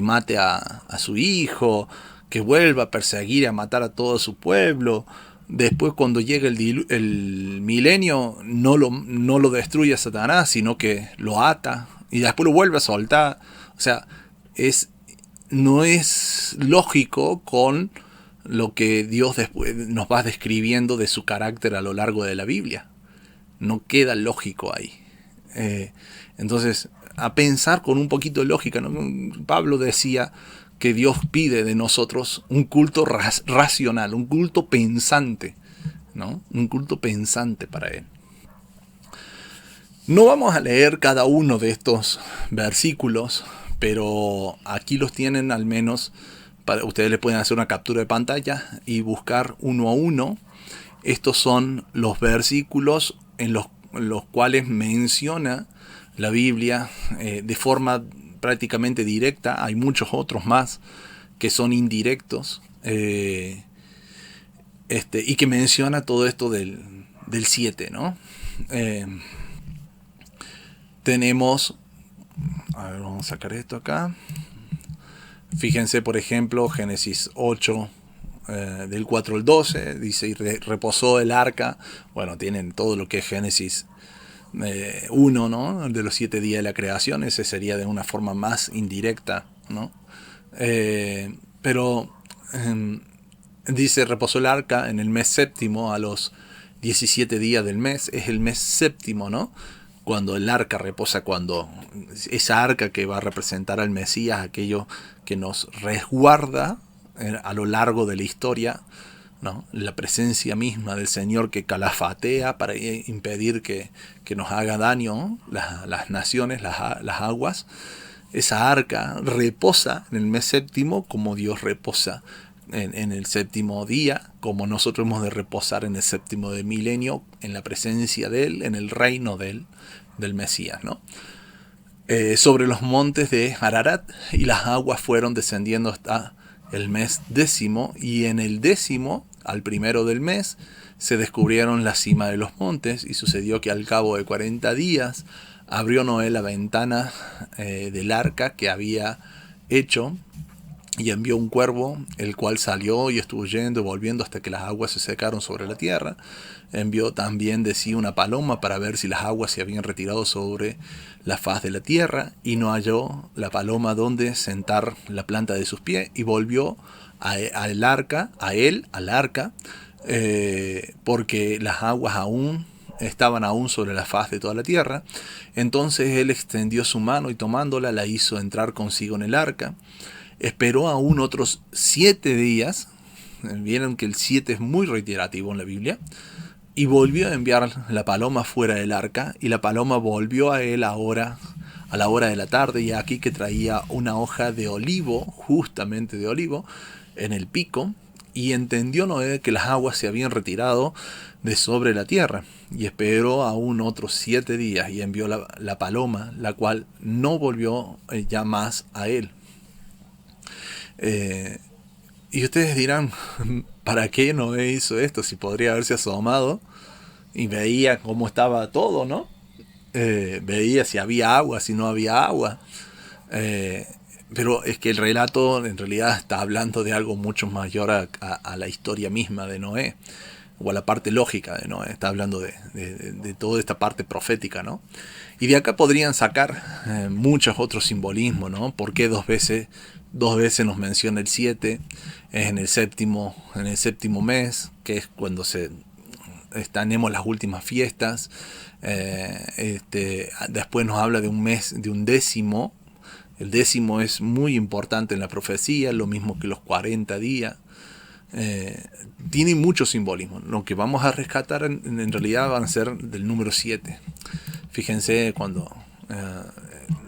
mate a su hijo, que vuelva a perseguir y a matar a todo su pueblo. Después, cuando llega el milenio, no lo destruye a Satanás, sino que lo ata y después lo vuelve a soltar. O sea, no es lógico con lo que Dios después nos va describiendo de su carácter a lo largo de la Biblia. No queda lógico ahí. Entonces, a pensar con un poquito de lógica, ¿no? Pablo decía que Dios pide de nosotros un culto racional, un culto pensante, ¿no? Un culto pensante para Él. No vamos a leer cada uno de estos versículos, pero aquí los tienen al menos. Ustedes le pueden hacer una captura de pantalla y buscar uno a uno. Estos son los versículos en los cuales menciona la Biblia de forma prácticamente directa. Hay muchos otros más que son indirectos, y que menciona todo esto del 7, ¿no? Tenemos, a ver, vamos a sacar esto acá. Fíjense, por ejemplo, Génesis 8, del 4 al 12, dice, y reposó el arca. Bueno, tienen todo lo que es Génesis 1, ¿no? De los 7 días de la creación. Ese sería de una forma más indirecta, ¿no? Pero dice, reposó el arca en el mes séptimo, a los 17 días del mes. Es el mes séptimo, ¿no? Cuando el arca reposa, cuando esa arca que va a representar al Mesías, aquello que nos resguarda a lo largo de la historia, ¿no? La presencia misma del Señor que calafatea para impedir que nos haga daño, ¿no? Las naciones, las aguas. Esa arca reposa en el mes séptimo, como Dios reposa en el séptimo día, como nosotros hemos de reposar en el séptimo de milenio, en la presencia de Él, en el reino de Él, del Mesías, ¿no? Sobre los montes de Ararat, y las aguas fueron descendiendo hasta el mes décimo, y en el décimo, al primero del mes, se descubrieron la cima de los montes, y sucedió que al cabo de 40 días abrió Noé la ventana del arca que había hecho, y envió un cuervo, el cual salió y estuvo yendo y volviendo hasta que las aguas se secaron sobre la tierra. Envió también de sí una paloma para ver si las aguas se habían retirado sobre la faz de la tierra, y no halló la paloma donde sentar la planta de sus pies, y volvió al arca, al arca, porque las aguas estaban aún sobre la faz de toda la tierra. Entonces él extendió su mano y tomándola la hizo entrar consigo en el arca. Esperó aún otros 7 días. Vieron que el 7 es muy reiterativo en la Biblia. Y volvió a enviar la paloma fuera del arca. Y la paloma volvió a él a la hora de la tarde. Y aquí que traía una hoja de olivo, justamente de olivo, en el pico. Y entendió Noé que las aguas se habían retirado de sobre la tierra. Y esperó aún otros 7 días. Y envió la paloma, la cual no volvió ya más a él. Y ustedes dirán, ¿para qué Noé hizo esto? Si podría haberse asomado y veía cómo estaba todo, ¿no? Veía si había agua, si no había agua. Pero es que el relato en realidad está hablando de algo mucho mayor a la historia misma de Noé, o a la parte lógica de Noé. Está hablando de toda esta parte profética, ¿no? Y de acá podrían sacar muchos otros simbolismos, ¿no? ¿Por qué dos veces nos menciona el 7? Es en el séptimo mes, que es cuando tenemos las últimas fiestas. Después nos habla de un mes, de un décimo. El décimo es muy importante en la profecía, lo mismo que los 40 días. Tiene mucho simbolismo. Lo que vamos a rescatar en realidad van a ser del número 7. Fíjense cuando,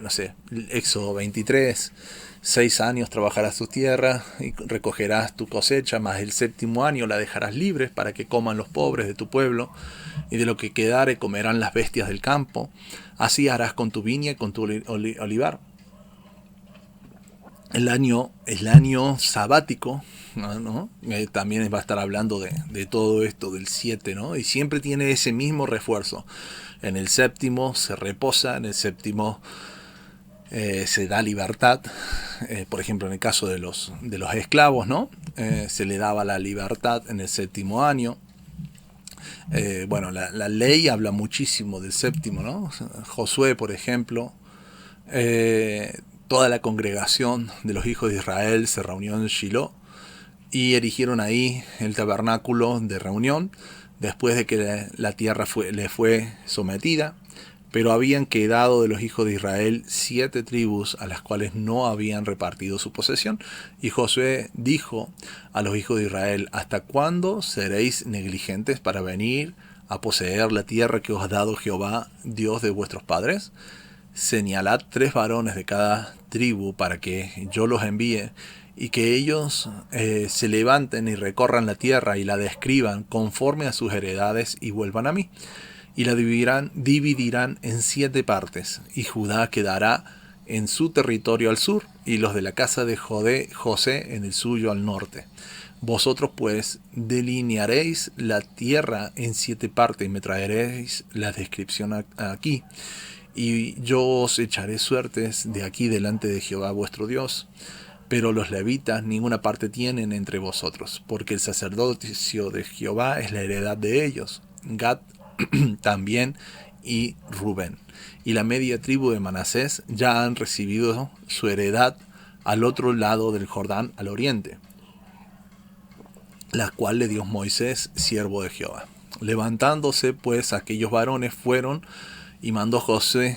no sé, Éxodo 23, 6 años trabajarás tu tierra y recogerás tu cosecha, mas el séptimo año la dejarás libre para que coman los pobres de tu pueblo, y de lo que quedare comerán las bestias del campo. Así harás con tu viña y con tu olivar. El año sabático, ¿no? También va a estar hablando de todo esto del 7, ¿no? Y siempre tiene ese mismo refuerzo. En el séptimo se reposa, en el séptimo se da libertad. Por ejemplo, en el caso de los esclavos, ¿no? Se le daba la libertad en el séptimo año. Bueno, la ley habla muchísimo del séptimo, ¿no? Josué, por ejemplo, toda la congregación de los hijos de Israel se reunió en Shiloh y erigieron ahí el tabernáculo de reunión, después de que la tierra le fue sometida. Pero habían quedado de los hijos de Israel 7 tribus a las cuales no habían repartido su posesión. Y Josué dijo a los hijos de Israel: ¿hasta cuándo seréis negligentes para venir a poseer la tierra que os ha dado Jehová, Dios de vuestros padres? Señalad 3 varones de cada tribu para que yo los envíe, y que ellos se levanten y recorran la tierra y la describan conforme a sus heredades y vuelvan a mí. Y la dividirán en 7 partes, y Judá quedará en su territorio al sur, y los de la casa de José en el suyo al norte. Vosotros pues delinearéis la tierra en 7 partes y me traeréis la descripción aquí. Y yo os echaré suertes de aquí delante de Jehová vuestro Dios. Pero los levitas ninguna parte tienen entre vosotros, porque el sacerdocio de Jehová es la heredad de ellos. Gad también y Rubén. Y la media tribu de Manasés ya han recibido su heredad al otro lado del Jordán, al oriente, la cual le dio Moisés, siervo de Jehová. Levantándose pues aquellos varones fueron y mandó Josué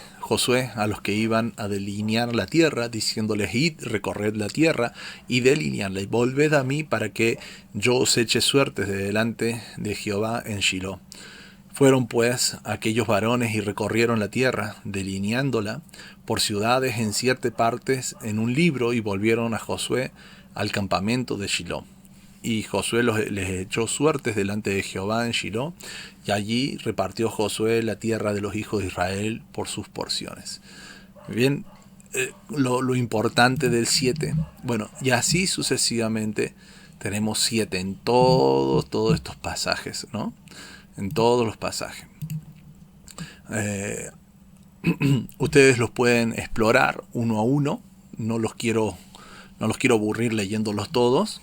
a los que iban a delinear la tierra, diciéndoles: id, recorred la tierra y delineadla, y volved a mí para que yo os eche suertes de delante de Jehová en Shiloh. Fueron pues aquellos varones y recorrieron la tierra, delineándola por ciudades en 7 partes en un libro, y volvieron a Josué al campamento de Shiloh. Y Josué les echó suertes delante de Jehová en Shiloh, y allí repartió Josué la tierra de los hijos de Israel por sus porciones. Bien, lo importante del 7, bueno, y así sucesivamente tenemos 7 en todos estos pasajes, ¿no? En todos los pasajes. Ustedes los pueden explorar uno a uno, no los quiero aburrir leyéndolos todos.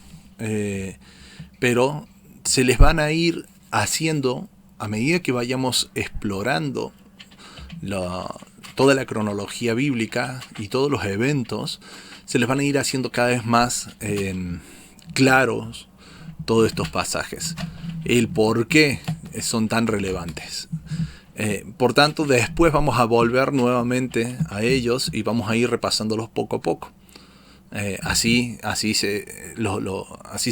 Pero se les van a ir haciendo, a medida que vayamos explorando toda la cronología bíblica y todos los eventos, se les van a ir haciendo cada vez más claros todos estos pasajes, el por qué son tan relevantes. Por tanto, después vamos a volver nuevamente a ellos y vamos a ir repasándolos poco a poco. Así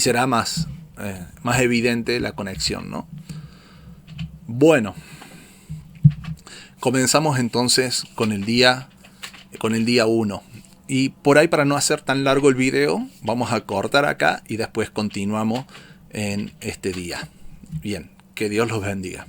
será más evidente la conexión, ¿no? Bueno, comenzamos entonces con el día 1. Y por ahí, para no hacer tan largo el video, vamos a cortar acá y después continuamos en este día. Bien, que Dios los bendiga.